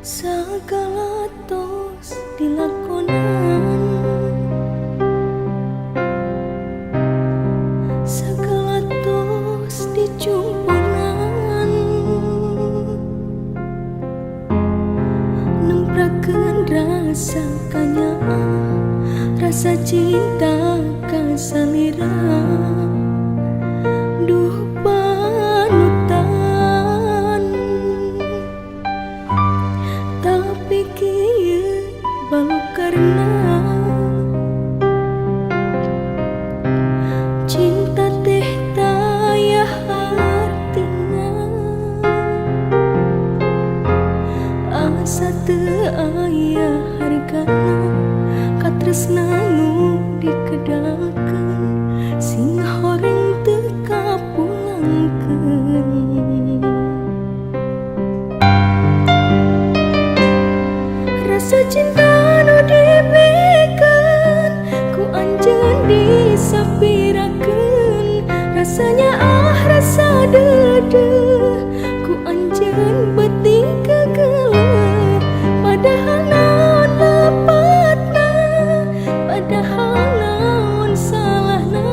Segala tos dilakonan, segala tos dicumpunan, nemprakeun rasa kanyaan, rasa cinta kasalira. Duh panutan, tapi kieu balu karena cinta teh taya artina, asa teu aya hargana katresna nu dikedalkeun sing horeng teu kapulangkeun. Rasa cinta nu dibikeun ku anjeun disapirakeun, rasanya rasa deudeuh ku anjeun beuting kegeuleuh. Padahal naon lepatna, padahal naon salahna,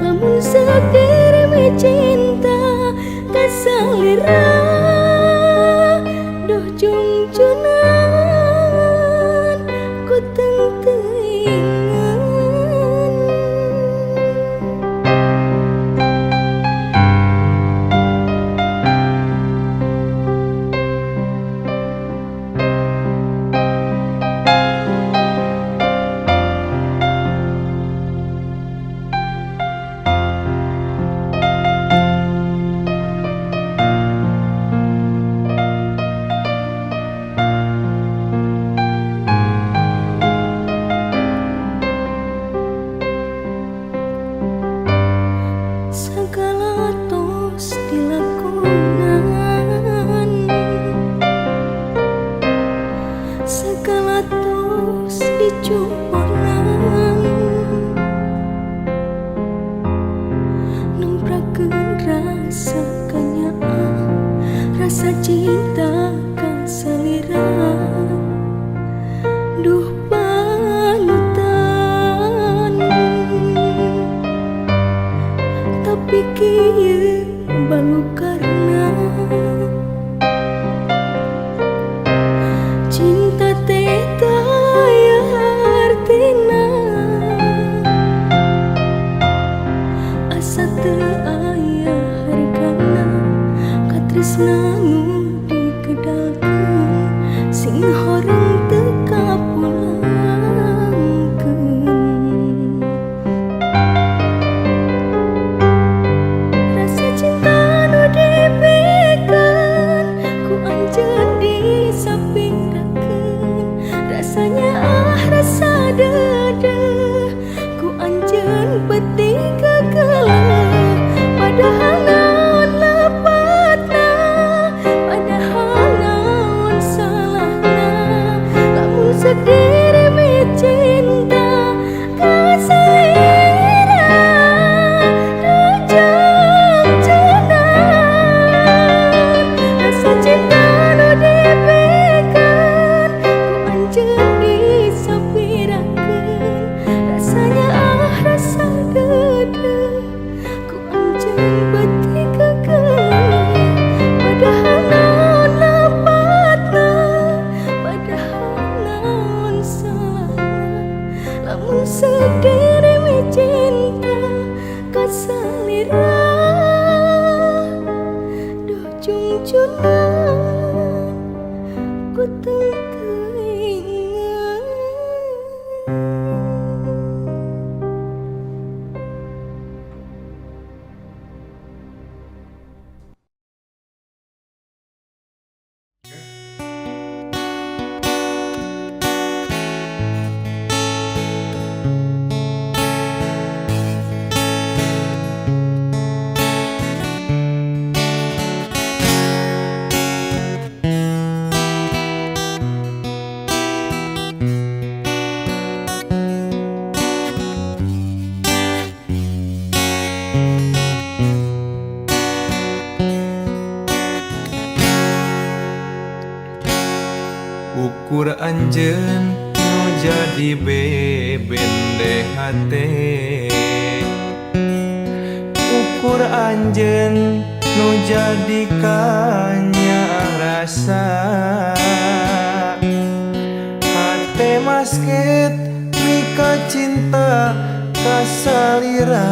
lamun sadirimi cinta kasalira. Duh jungjunan ku teuingan. Segala tos dilakonan, segala tos dicumpunan, nemprakeun rasa kanyaan, rasa cinta kasalira. Duh panutan, tapi kieu balu karena cinta teh taya artina, asa teu aya hargana katresna nu dikedalkeun sing horeng teu kapulangkeun. Rasa cinta nu dibikeun ku anjeun disapirakeun, rasanya rasa deudeuh ku anjeun beuting kegeuleuh. Padahal naon lepatna, padahal naon salahna, lamun sadirimi cinta kasalira. Duh jungjunan, rasa cinta nu dibikeun ku anjeun disapirakeun, rasanya rasa deudeuh ku anjeun beuting kegeuleuh. Padahal naon lepatna, padahal naon salahna, lamun sadirimi cinta kasalira. Duh jungjunan ku teuingan. Ukur anjeun nu jadi bebende hate, ukur anjeun nu jadi kanyang rasa. Hate masket mika cinta kasalira.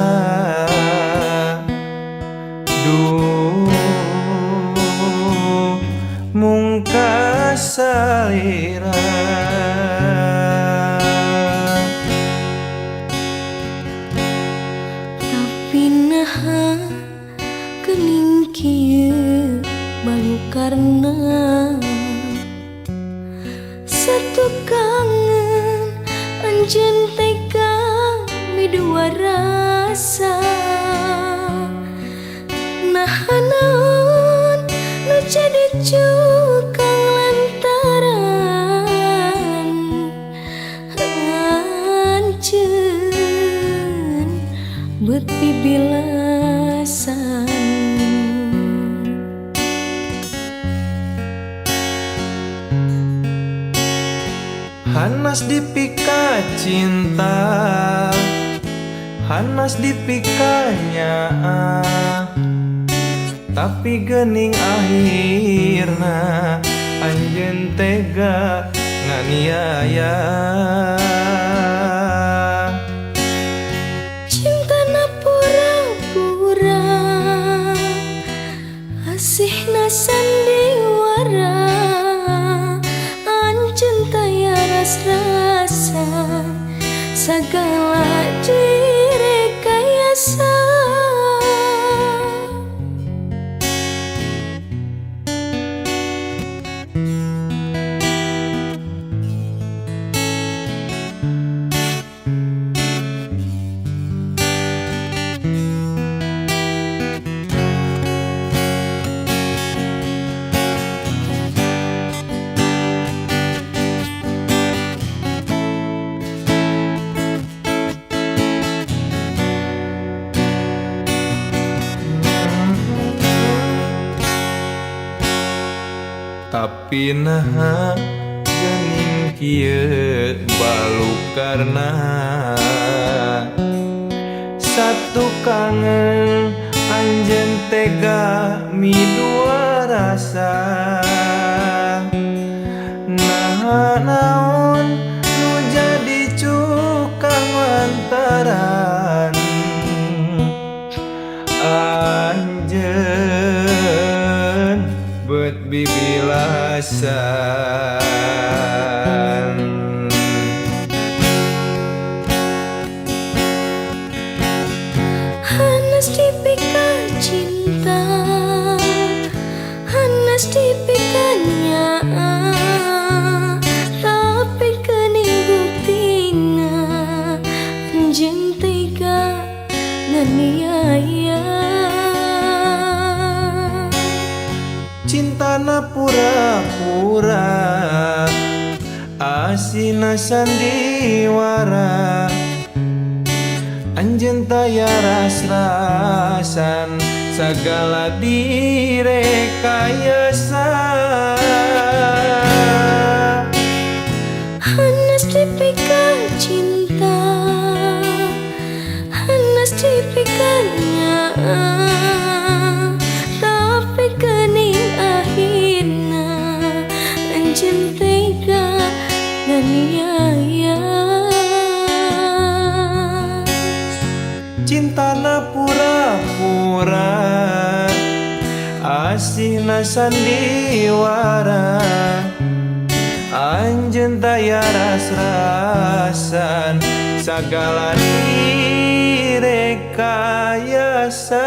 Duh mung kasalira. Tapi naha geuning kieu baru karena satu kangen anjeun tega midua rasa. Naha naon nu jadi cukang lantaran anjeun beut bibilasan. Hanas dipika cinta, hanas dipikanya, tapi geuning akhirna anjeun tega nganiaya. Cintana pura-pura, asihna sandiwara, anjeun taya ras-rasa, sagala direkayasa. Tapi naha geuning kieu balu karna satu kangen anjeun tega midua rasa. Naha naon nu jadi cukang lantaran anjeun beut bibilasan. Hanas dipika cinta, hanas dipikanya, tapi geuning buktina anjeun tega nganiaya. Cintana pura-pura, asina sandiwara, anjeun taya ras-rasan, sagala direkayasa. Hanas dipika cinta, hanas dipikanya, tapi geuning akhirna anjeun tega nganiaya. Cintana pura-pura, asihna sandiwara, anjeun taya ras-rasan, sagala direkayasa.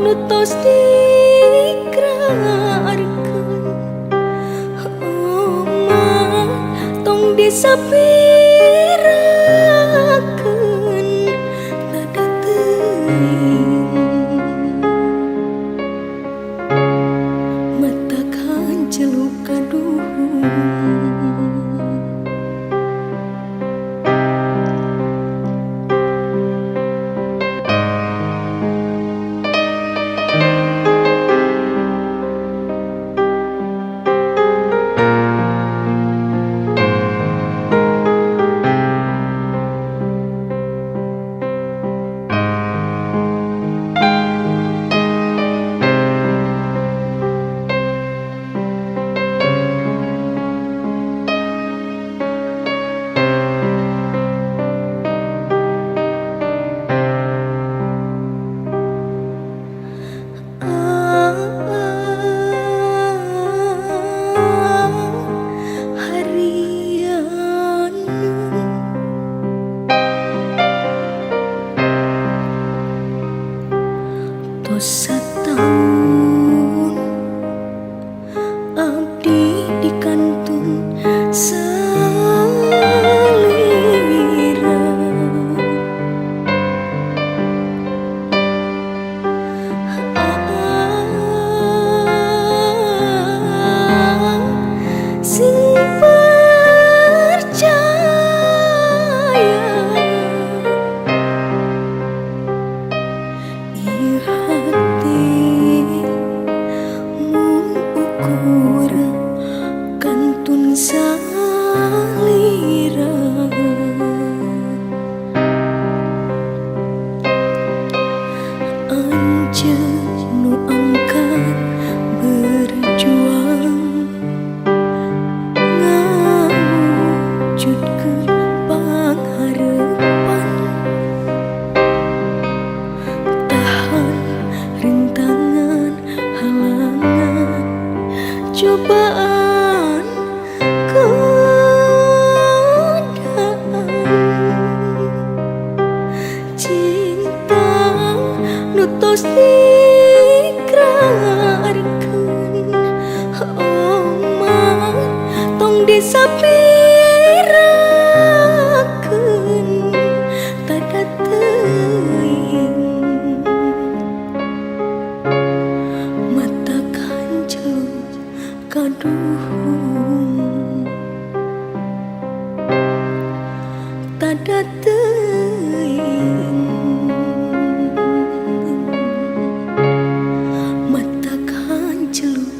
nutos dikrarkeun omah tong disapirakeun tada teuing mata kanceluk kaduhung. Setahun abdi di kantun salira sing percaya kantun salira anjeun nu angkat berjuang ngawujudkeun pangharepan tahan rintangan halangan cobaan cinta nutos dikrarkeun omah tong disapirakeun tada teuing mata kanceluk kaduhung tada teuing mata kanceluk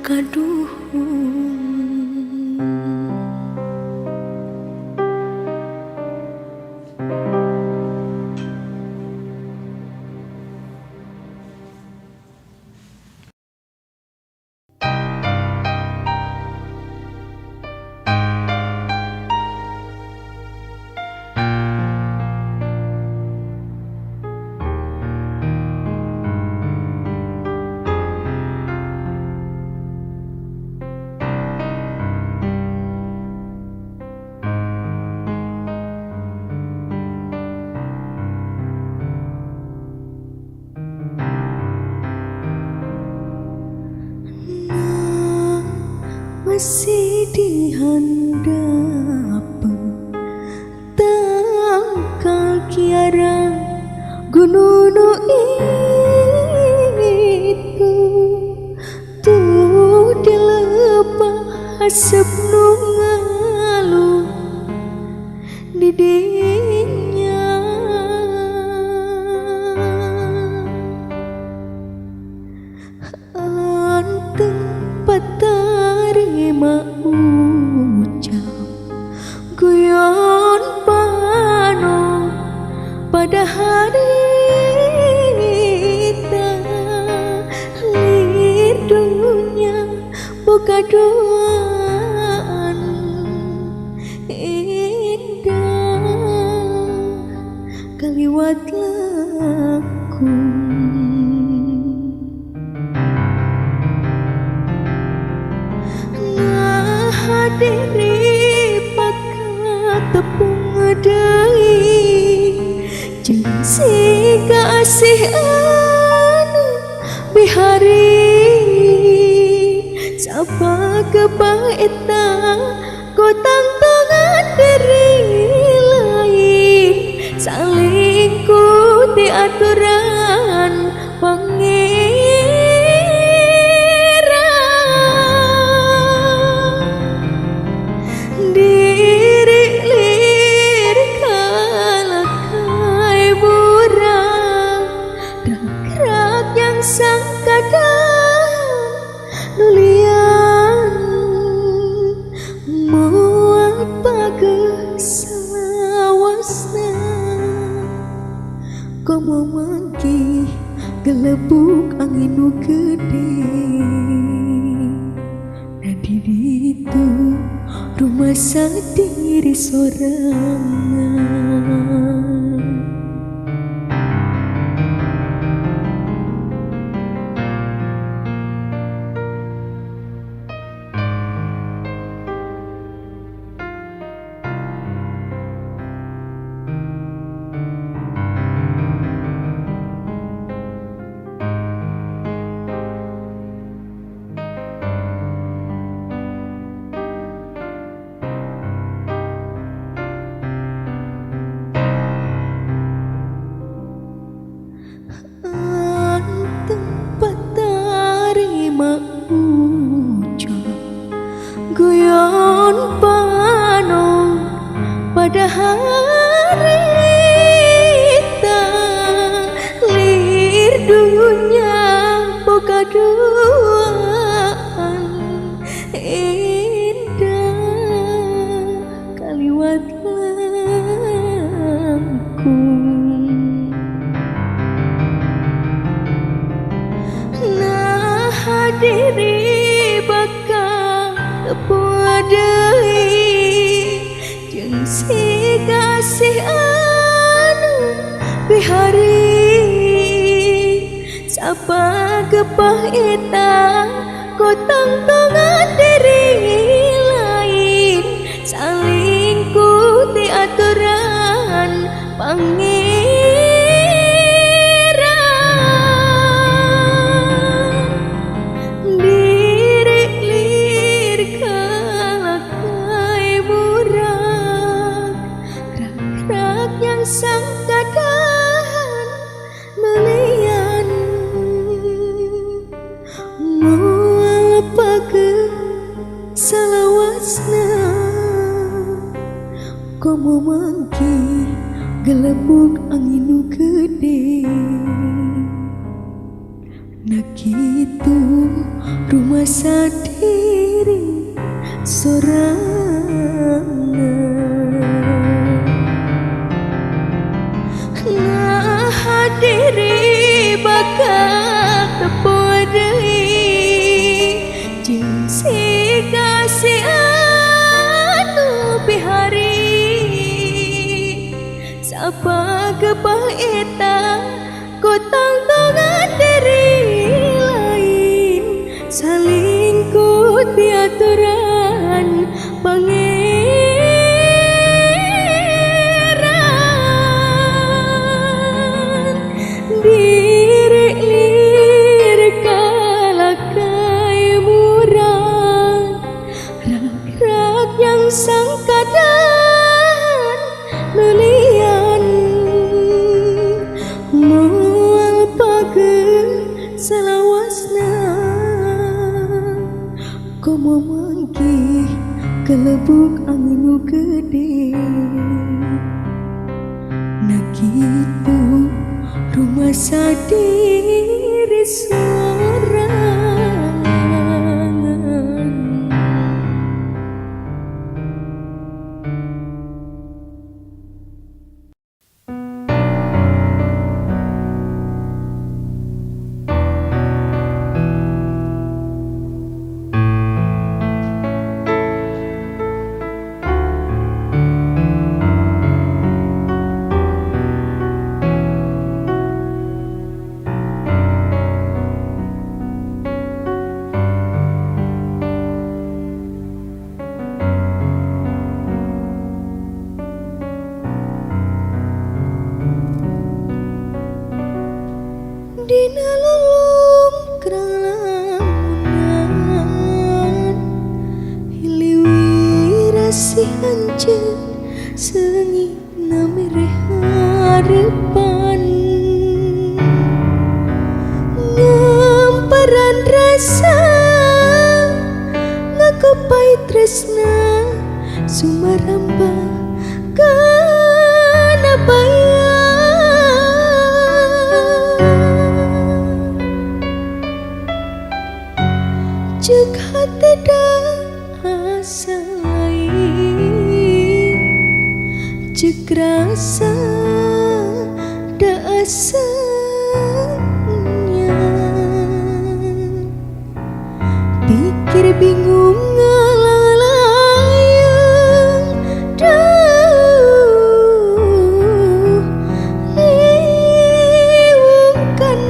kaduhung. Masih dihandap tangkal kiara gunung itu tuh dilepah asap nu ngaluh di dinya anteng patarima ucap guyon pano pada hari lidunya boga doaan indah kaliwat laku diri pakat tepung deui jeung si kasih anu bihari sapa kepaita ko tantangan diri lain saling kuti aturan pangeran diri lir kalakai murah rak yang sang kadang nulian muat pagesawasna komo mangki gelebuk angin nu gede dan diri itu rumah sendiri sorangan. Tempat tarima ucap guyon panon pada hari lir dunia boga duaan indah kaliwat langkung diri bakal tepuadai jeung si kasih anu bihari sapa kepaita ko tangtongan diri lain saling kuti aturan sang kadang melian mual pake salawasna komo mangki gelembung angin nu gede nak itu rumah sendiri sorangan. Diri bakal tepuadai jeung si kasih anu bihari sapa kepaita ko tangtongan diri lain saling kuti aturan diri lir kalakai murah rak yang sang kadang nulian mual pake salawasna komo mangki kelebuk angin nu gede nak itu rumah sendiri sorangan. Dina lulung kasih hancur sengi namere harapan ngamparan rasa ngakepai tresna sumaramba kana cek hati dah asa lain cek rasa dah asanya pikir bingung ngalalayang duh liwungkan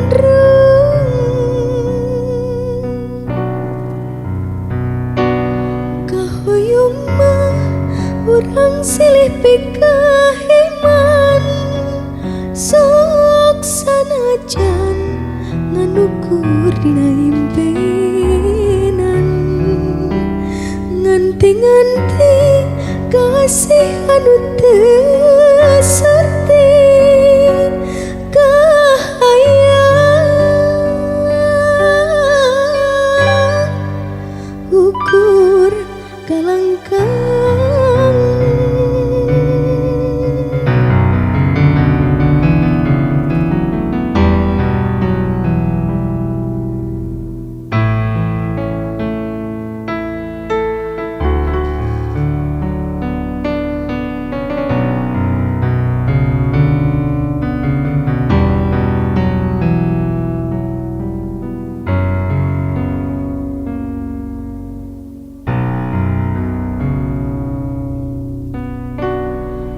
kahoyong mah urang silih pikahiman sok sanajan nganukur dina impenan nganti-nganti kasih anu teu serti kahayang ukur kalangkang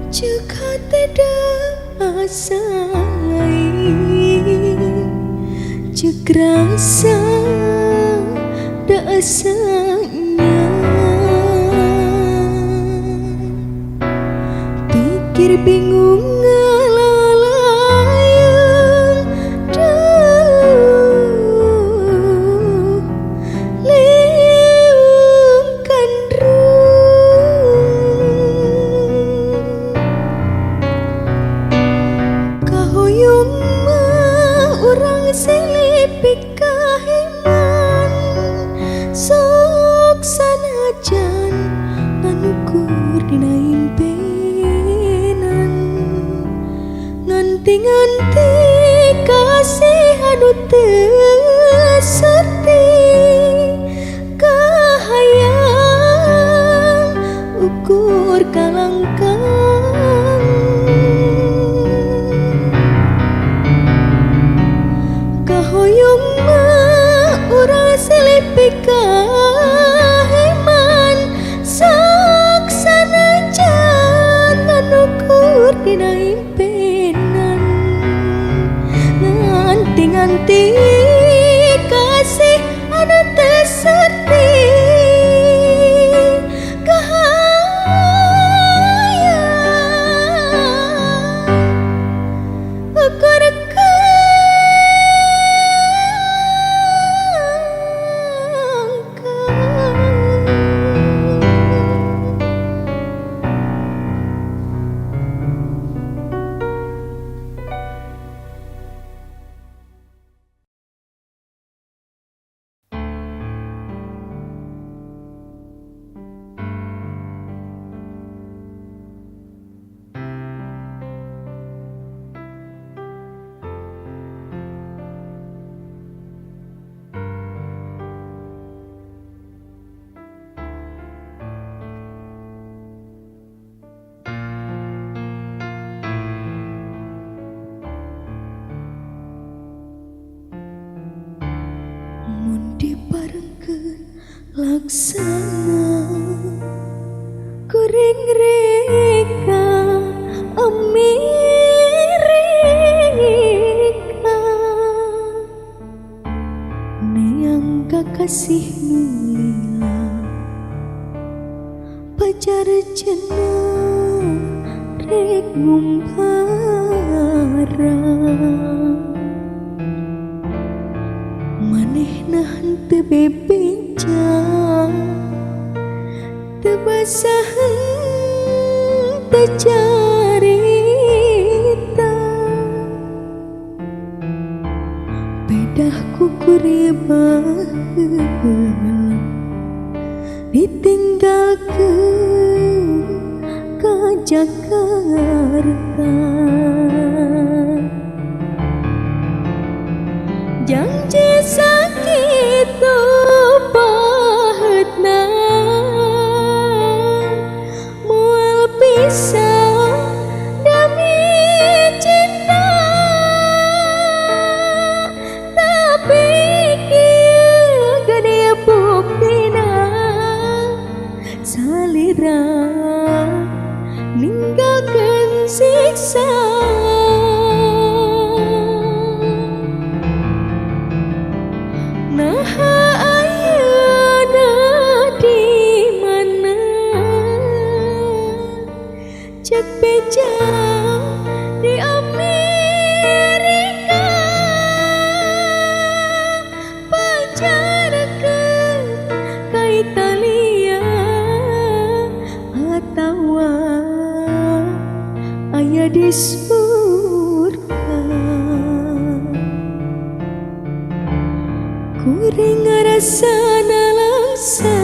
cek hati dah asa lain cek rasa dah asanya pikir bingung ngalalayang duh liwungkan kahoyong mah urang silih pikahiman sok sanajan nganukur dina impenan nganti-nganti kasih anu teu serti kahayang ukur kalangkang kahoyong mah urang silih pikahiman sok sanajan nganukur dina impenan nganti-nganti kasih anu teu serti kahayang ukur laksana kuring reka Amerika neang kakasih nulila pacar cenah rek ngumpara manehna henteu bebenca teu basaheun Jakarta. Janji sakit tu pahetna mual pisah demi cinta, tapi kieu gede buktina salira ninggalkeun siksa. Naha ayeuna di mana cek beja di Amerika, pacarkeun ka Italia atawa aya di surga. Kuring ngarasana langsa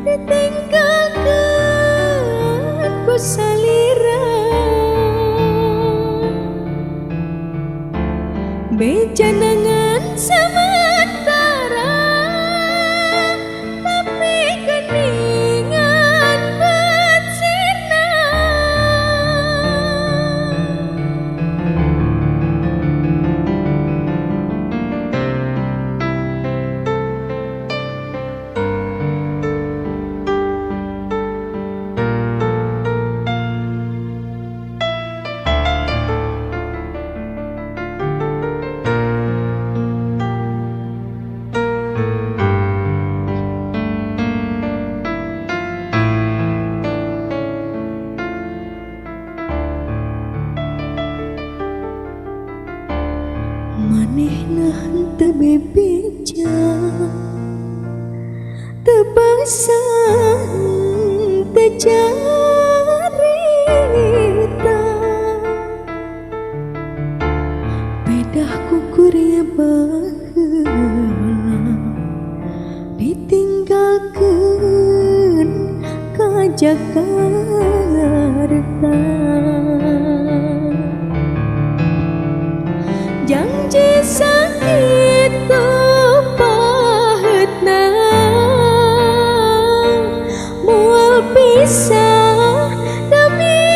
ditinggalkeun ku salira, bejanangan sementara tapi geningan betsirna. Manehna henteu bebeja, teu bangsan, teu carita, bedah kukuria baheula ditinggalkeun ka Jakarta. Janji sakit tu pahetna mual pisah demi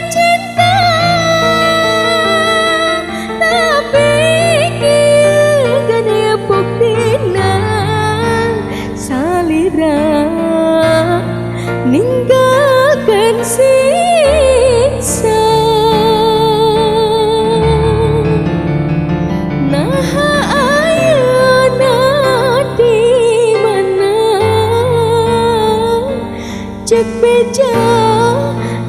cinta, tapi kieu gede buktina salira ninggalkeun siksa. Naha ayeuna di mana cek beja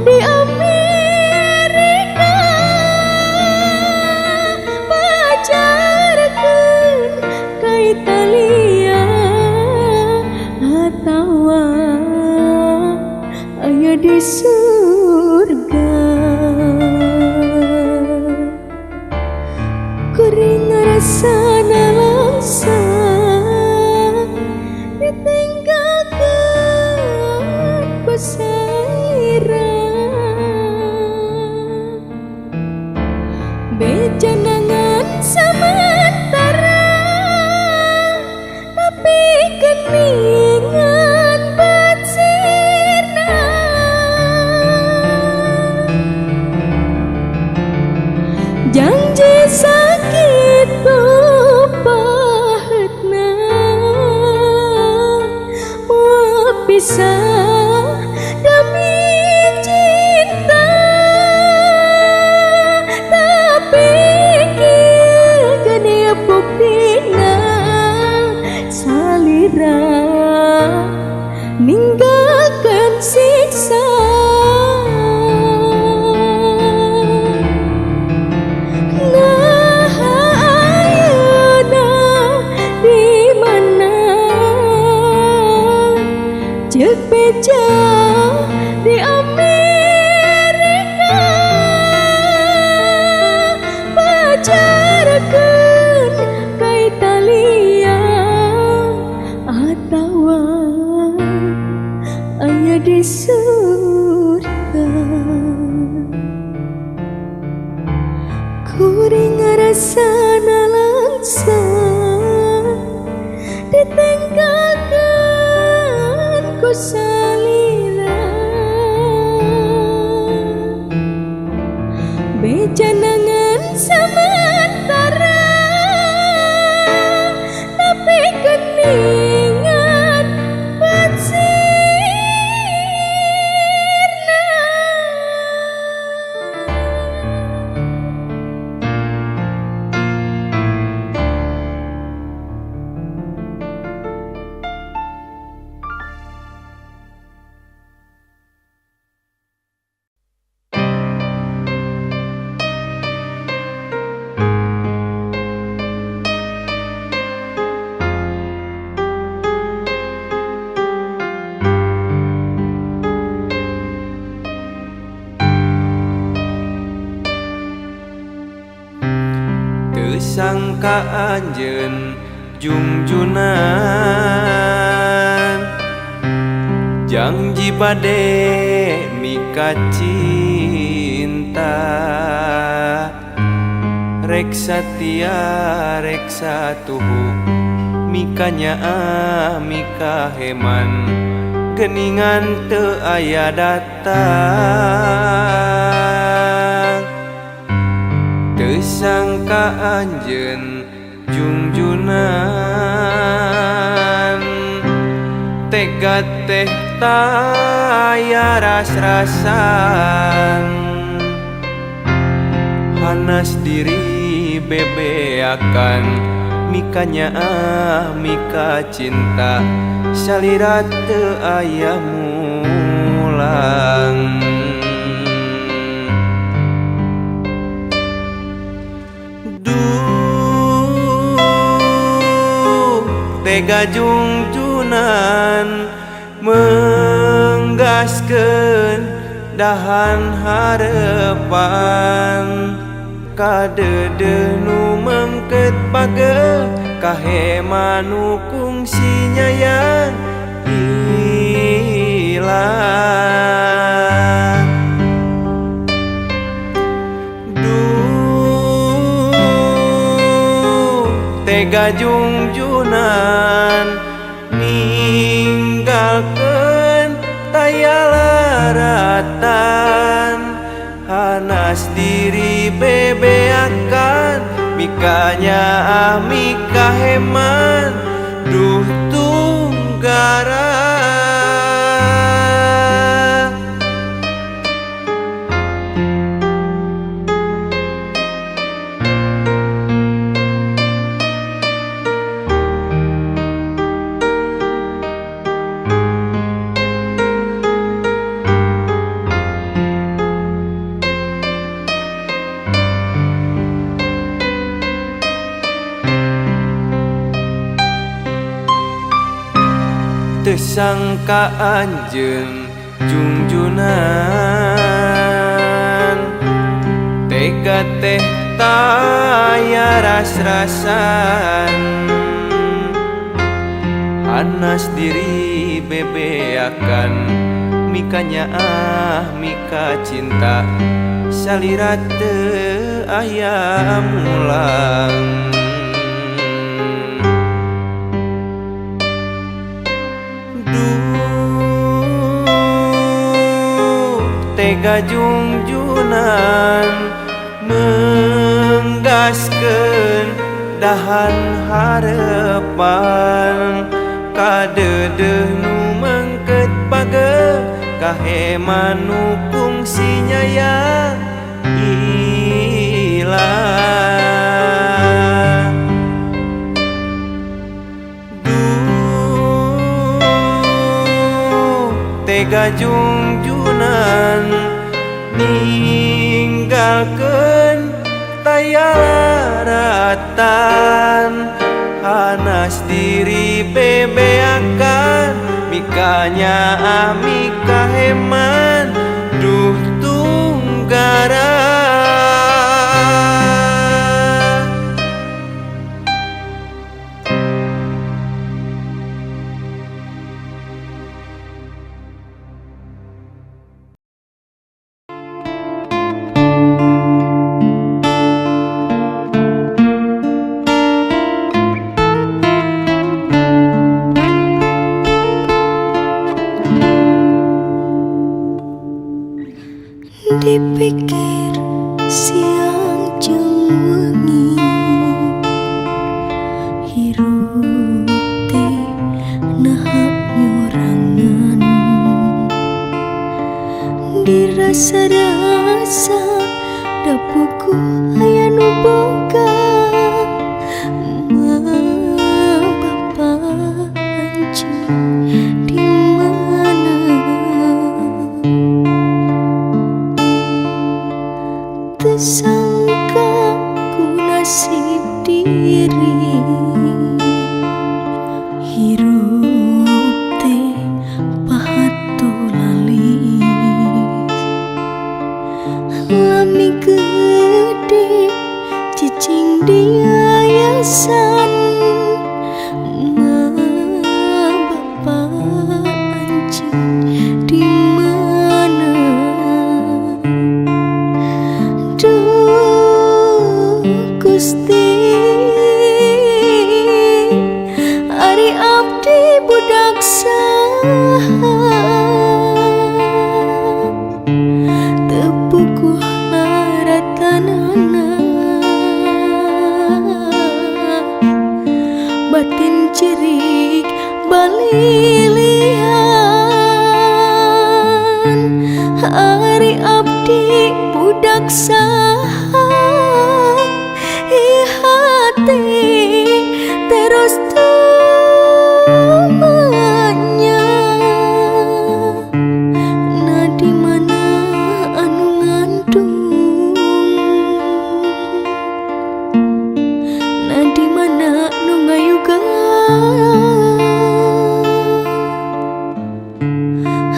di Amerika, pacarkeun ka Italia atawa aya di surga. Kuring ngarasana langsa ditinggalkeun ku salira, bejanangan sementara tapi geningan betsirna. Janji sakit tu pahetna moal pisah demi cinta, tapi kieu gede buktina salira ninggalkeun siksa. Cek kuring ngarasana langsung ditinggalkan ku salila bejanangan sementara tapi keningan patsirna Teu sangka anjeun jungjunan janji bade mika cinta rek satia rek satuhu mikanya mika heman geningan teu aya datang teu sangka anjeun jungjunan tega teh taya ras-rasan hanas diri bebeakan mikanya mika cinta salira teu aya mulang tega jungjunan menggaskeun dahan harepan kadeudeung nu mengket page kahema nu kungsi nyayang hilang tega jungjunan ninggalkeun taya laratan hanas diri bebeakan mikanya mika heman duh tunggara teu sangka anjeun jungjunan tega teh taya ras-rasan hanas diri bebeakan mikanya mika cinta salira teu aya mulang tega jungjunan menggaskeun dahan harepan kadeudeung nu mengket page kahema nu kungsi nyayang hilang tega jungjunan ninggalkeun taya laratan hanas diri bebeakan mikanya mika heman duh tunggara rasa-rasa dapuku aya nu boga Ma bapa anjing di mana tersangka ku nasib diri hirup teh pahato lalis lami gede cicing di yayasan Ma bapa anjing di mana duh Gusti ari abdi budak saha tepukuh laratanana batin cerik balilian ari abdi budak saha hati terus tumanya na di mana anu ngandung na di mana nu ngayuga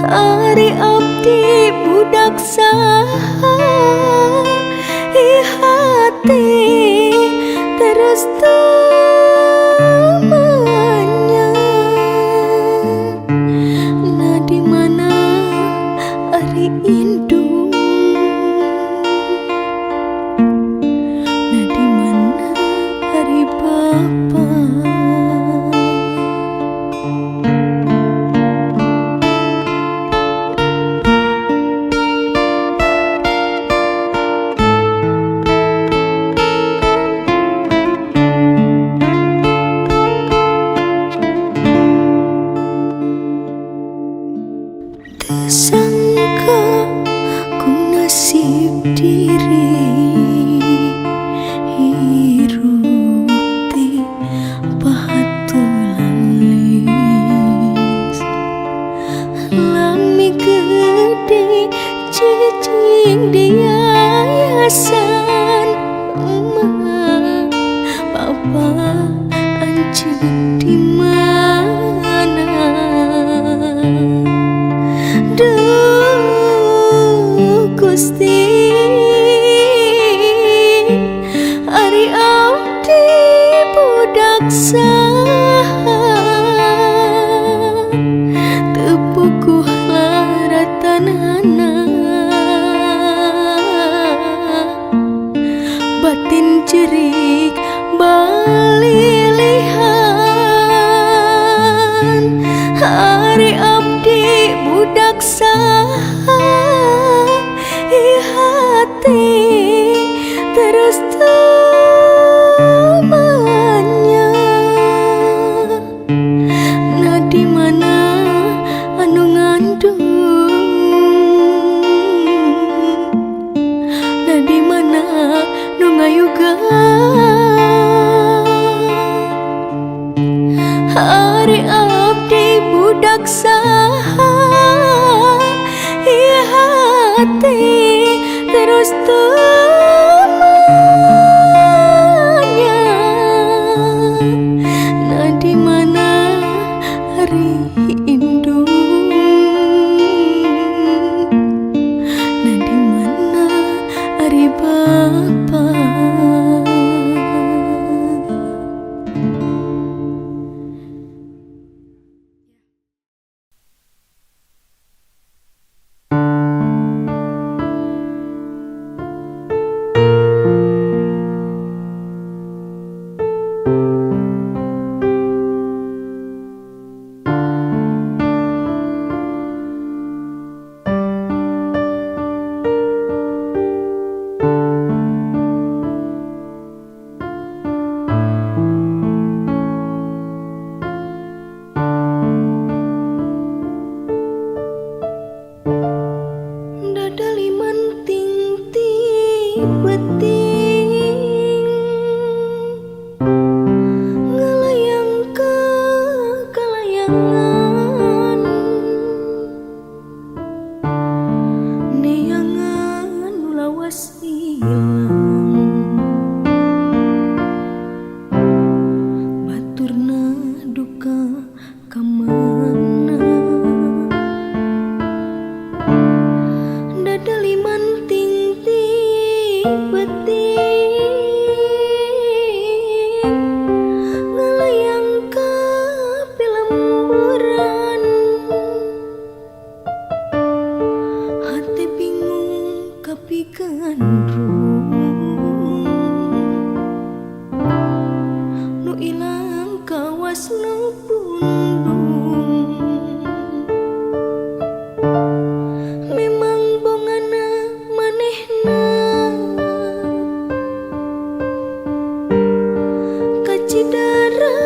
ari abdi budak saha hati terus tumanya na di mana ari indung na di mana ari bapa tersangka ku nasib diri hirup teh pahato lalis lami gede cicing di yayasan Ma papa anjing di mana duh Gusti ari abdi budak saha tepukuh laratanana batin cerik balilihan hari abdi budak saha hati terus tumanya na di mana anu ngandung na di mana nu ngayuga hari abdi budak saha hati terus tumanya na di mana hari indung na di mana hari bapa peting ngelayang ka pilemburan hati bingung kapikeun nu ilang kawas nu pundung memang bongana manehna kacidara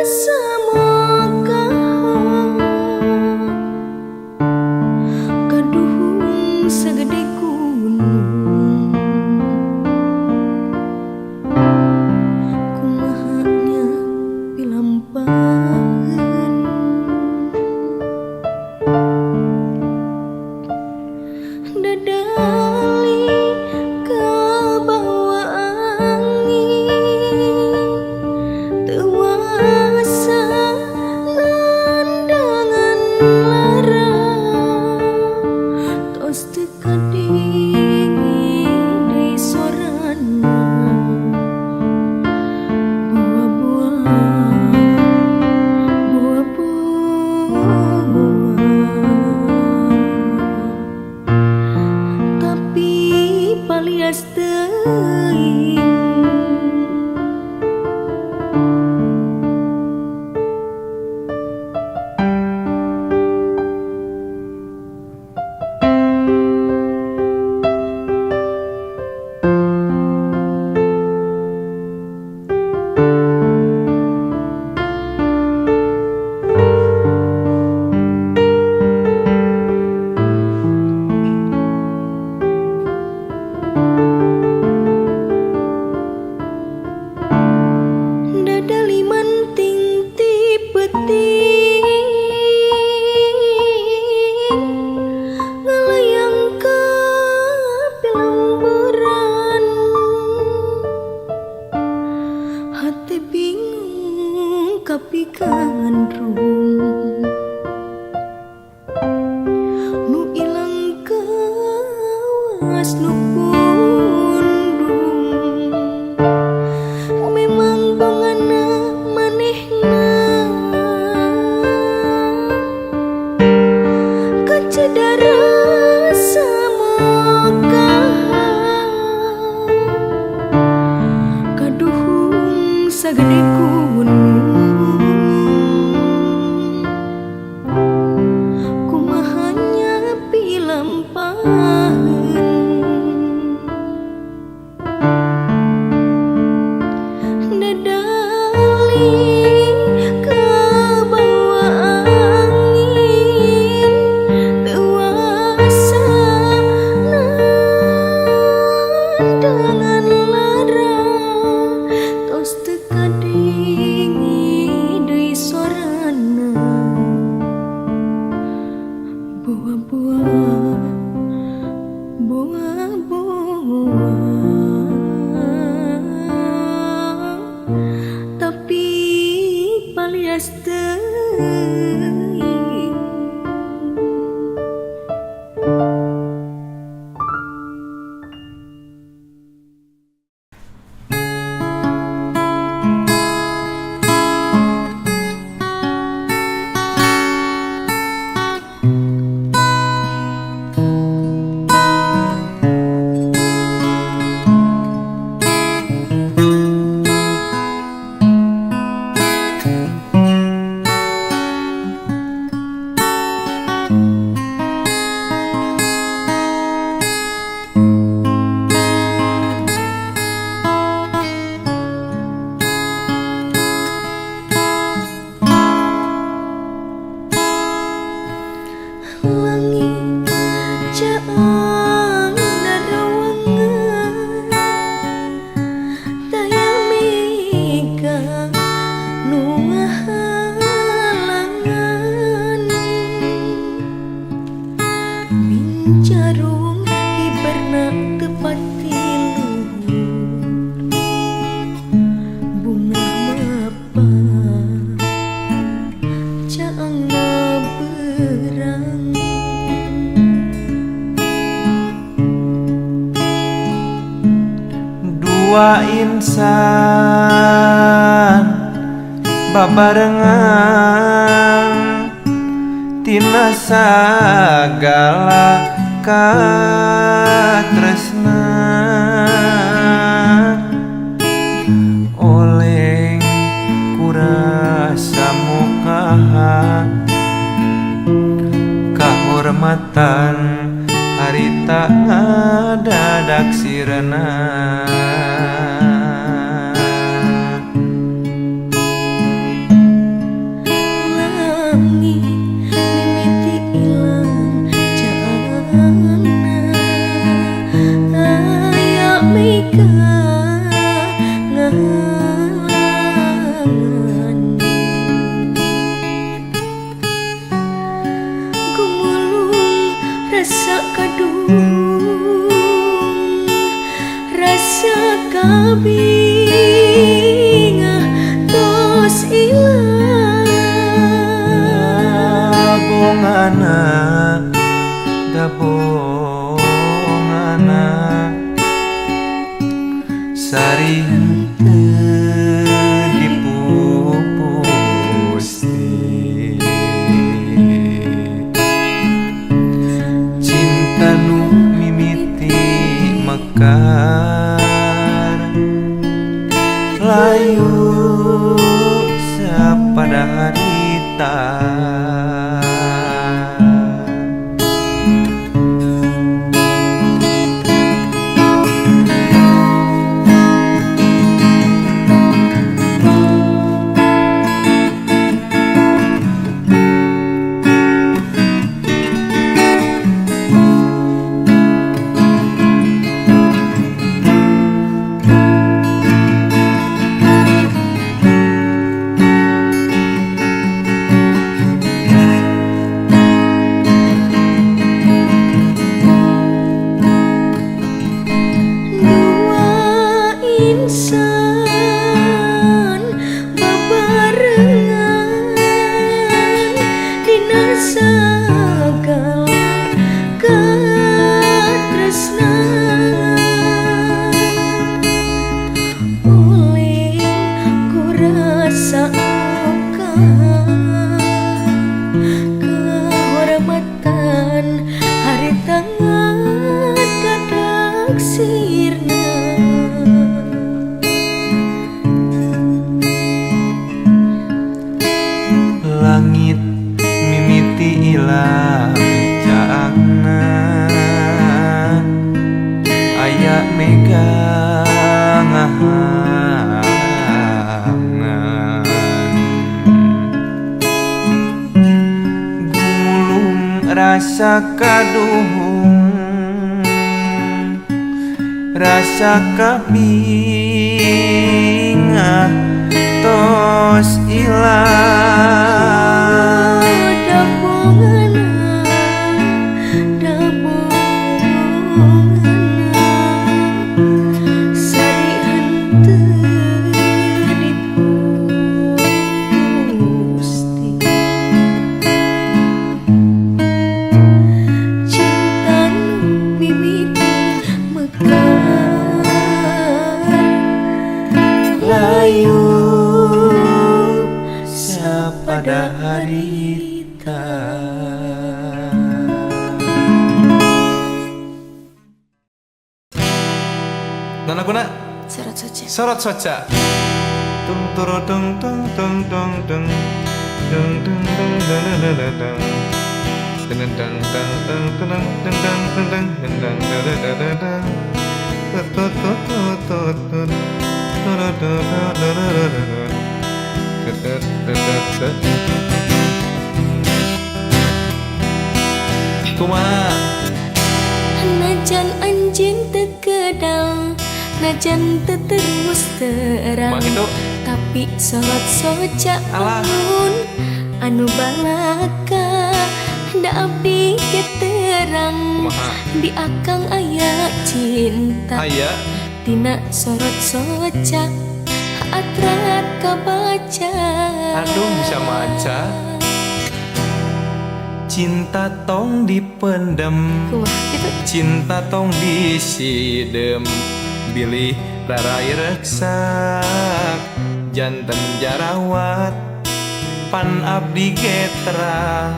samoga kaduhung sagede gunung kumahanya pilampahan dadali kabawa angin teuasa nandangan lara tos teu kadingin deui sorana tapi palias teuing dadali manting ti peuting ngalayang ka pilemburan hati bingung kapikeun nu ilang kawas nu pundung memang bongana manehna kacidara samoga kaduhung sagede gunung kumahanya pilampahan dadali kabawa angin teuasa nandangan lara tos teu kadingin dua insan babarengan tina sagala katresna oleng kurasa mukaha kahormatan harita ngadadak sirena Langit mimiti ilang jana Ayak mika ngalangan Gumulung rasa kadung Rasa kabingah tos ilang dabongana sari henteu dipupusti cinta nu mimiti mekar layu sapada harita insan babarengan dina sagala katresnan oleh kurasa kehormatan harita ngadadak sirna langit mimiti ilang caangna aya mega ngahangan gulung rasa kaduhung rasa kabingah tos ilang sari henteu dipusti cinta nu mimiti mekar layu sapada harita Nona kuna Sorot soca sorot soca tung turu tung tung tung tung tung tung tung tung tung tung tung tung kumaha najan anjeun teu keudang najan teu terus terang Mah gitu. tapi sorot soca Alah. anu balaka da abdi keterang Kumaha? di akang aya cinta aya tina sorot soca atrat kabaca aduh bisa maca cinta tong dipendem kumaha gitu cinta tong disidem bilih rarai reksa janten jarawat pan abdi getra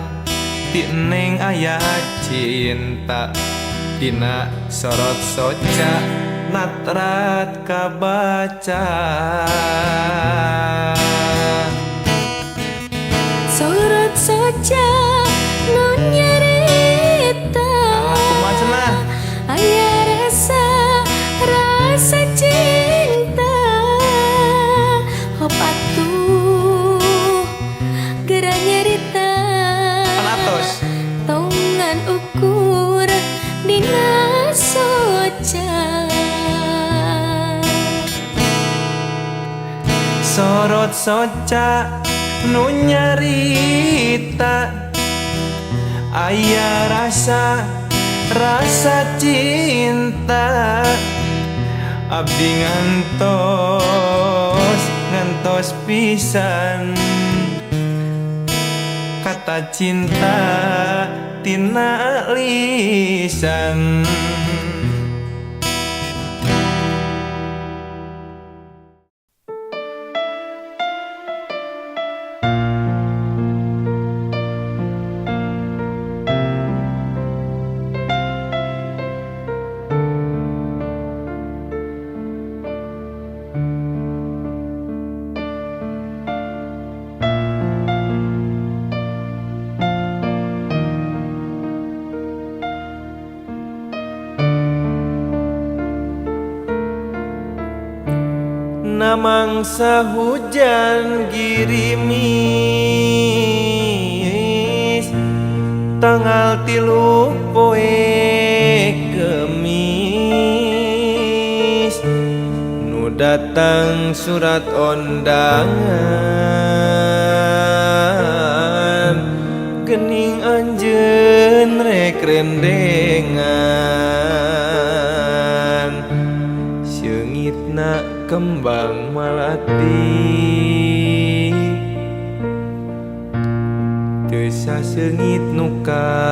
ti neng aya cinta dina sorot soca natrat kabaca sorot soca nu nyarita kumaha cenah aya rasa rasa cinta hop atuh geura nyarita panatos tongan ukur dina soca sorot soca nu nyarita aya rasa rasa cinta abdi ngantos pisan kata cinta tina lisan namangsa hujan girimis tanggal 3 poe Kemis nu datang surat ondangan gening anjeun rek rendengan seungitna kembang malati teu saseungit nu kamari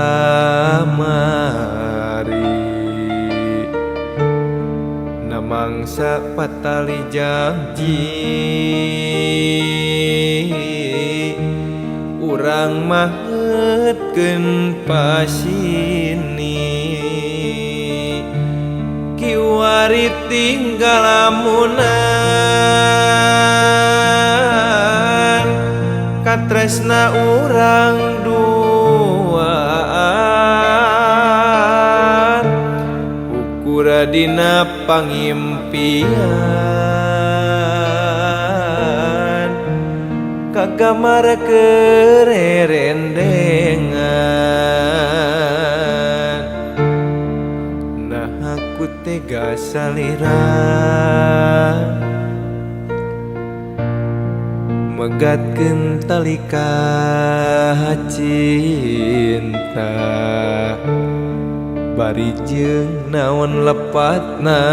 namangsa patali janji urang mah heutkeun pasini kiwari tinggal lamunan katresna urang duaan ukura dina pangimpian kagamar kererendengan nah aku tega salira megatkeun tali cinta bari jeung naon lepatna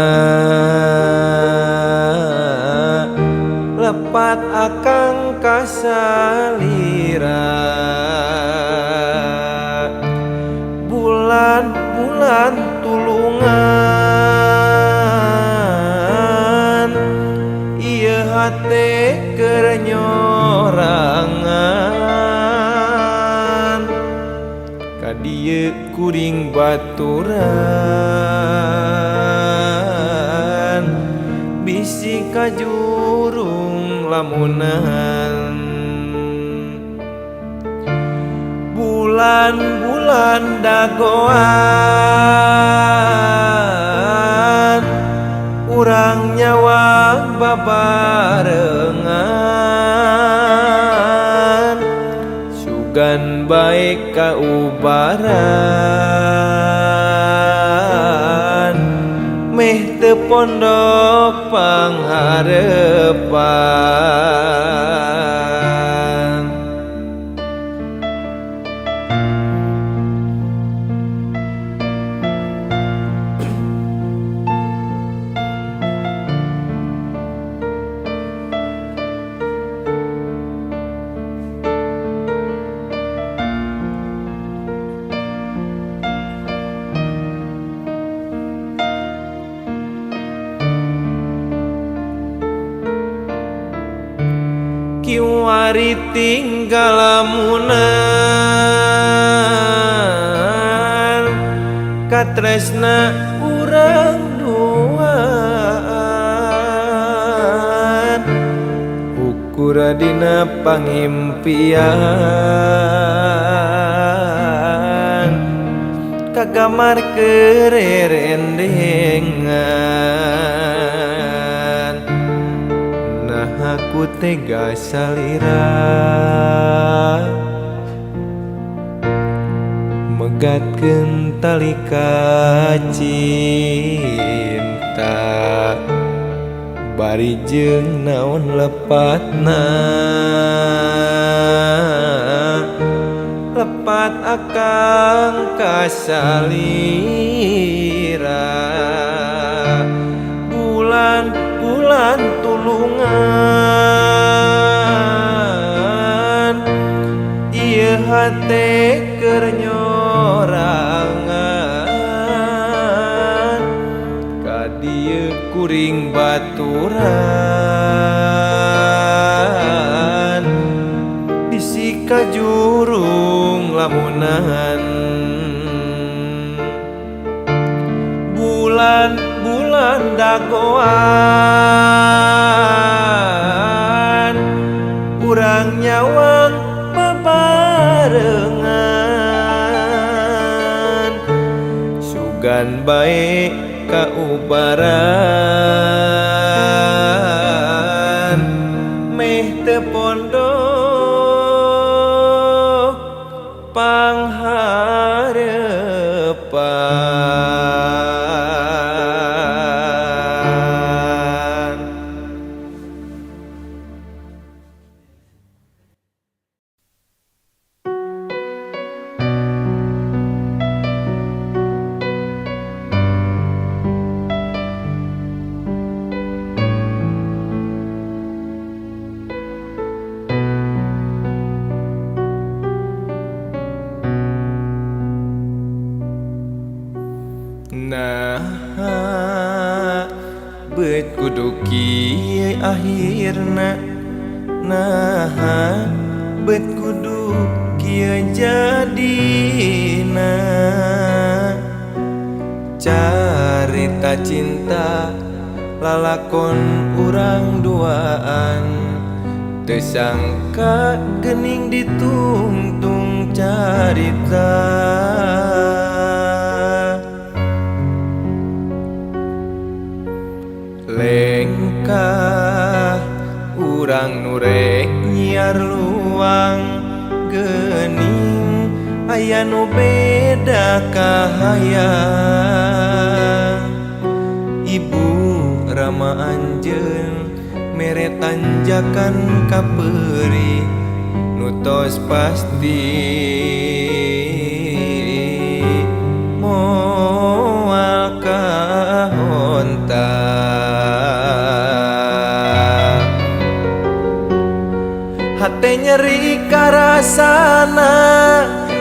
lepat akang kasalira bulan-bulan tulungan ieu hate keur nyorangan ka dieu kuring baturan bisi ka jurung lamunan bulan-bulan dagoan urang nyawa babarengan sugan baik kaubaran meh teu pondok pangharepan kiwari tinggal lamunan katresna urang duaan ukur dina pangimpian kagamar kererendengan nah aku tega salira megatkeun tali cinta bari jeung naon lepatna lepat akang kasalira bulan tulungan ieu hate keur nyorangan ka dieu kuring baturan bisi ka jurung lamunan bulan dagoan urang nyawang babarengan sugan bae kaubaran meh teu pondok pangharepan. Nah beut kudu kieu akhirna nah beut kudu kieu jadina carita cinta lalakon urang duaan teu sangka geuning ditungtung carita lengkah urang nurek nyiar luang geuning aya nu beda kahayang ibu rama anjeun mere tanjakan kapeuri nu tos pasti moal kahonta hate nyeri karasana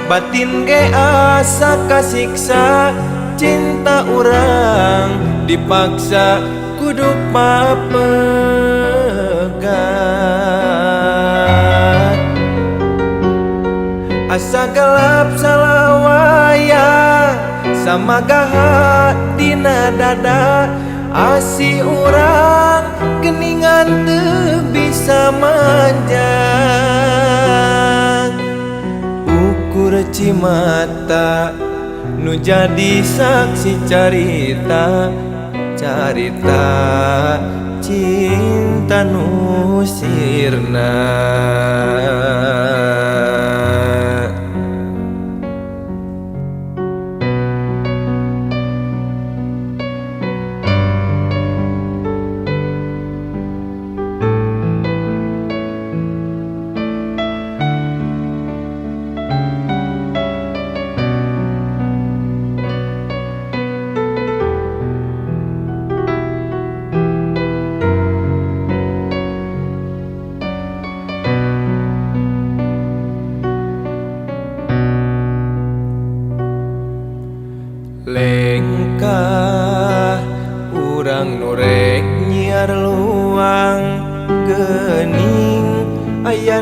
batin ge asa kasiksa cinta urang dipaksa kudu papegat asa gelap salawaya samagaha dina dada asi urang geningan teu bisa manjang ukur cimata nu jadi saksi carita cinta nu sirna.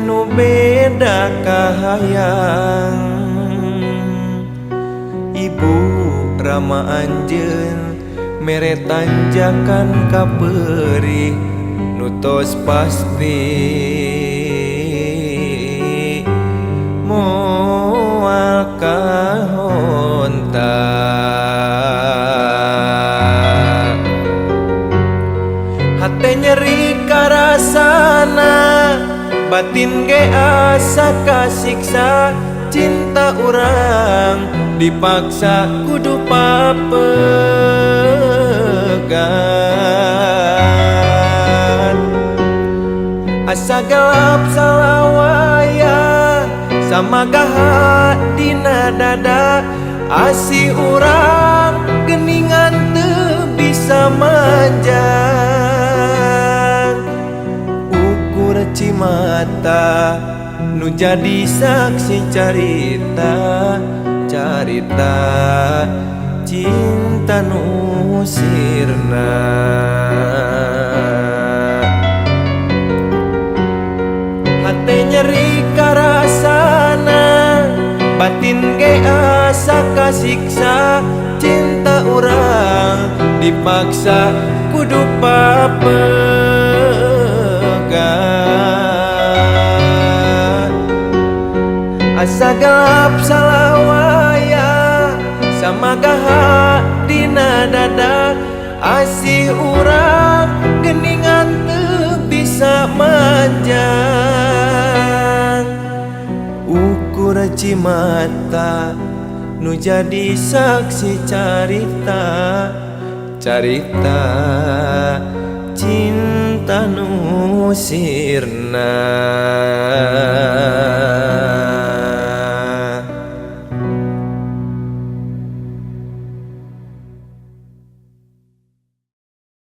nu beda kahayang. Ibu Rama Anjeun mere tanjakan ka perih nu tos pasti moal ka honta. Hate nyeri karasana, batin ge asa kasiksa. Cinta urang dipaksa kudu papegan. Asa gelap salawaya sama gaha dina dada. Asih urang geningan teu bisa manjang. Ukur cimata nu jadi saksi carita, carita cinta nu sirna. Hate nyeri karasana, batin ge asa kasiksa. Cinta urang dipaksa kudu papegan. Asa gelap salawaya sama gaha dina dada. Asih urang geningan teu bisa manjang. Ukur cimata nu jadi saksi carita, carita cinta nu sirna.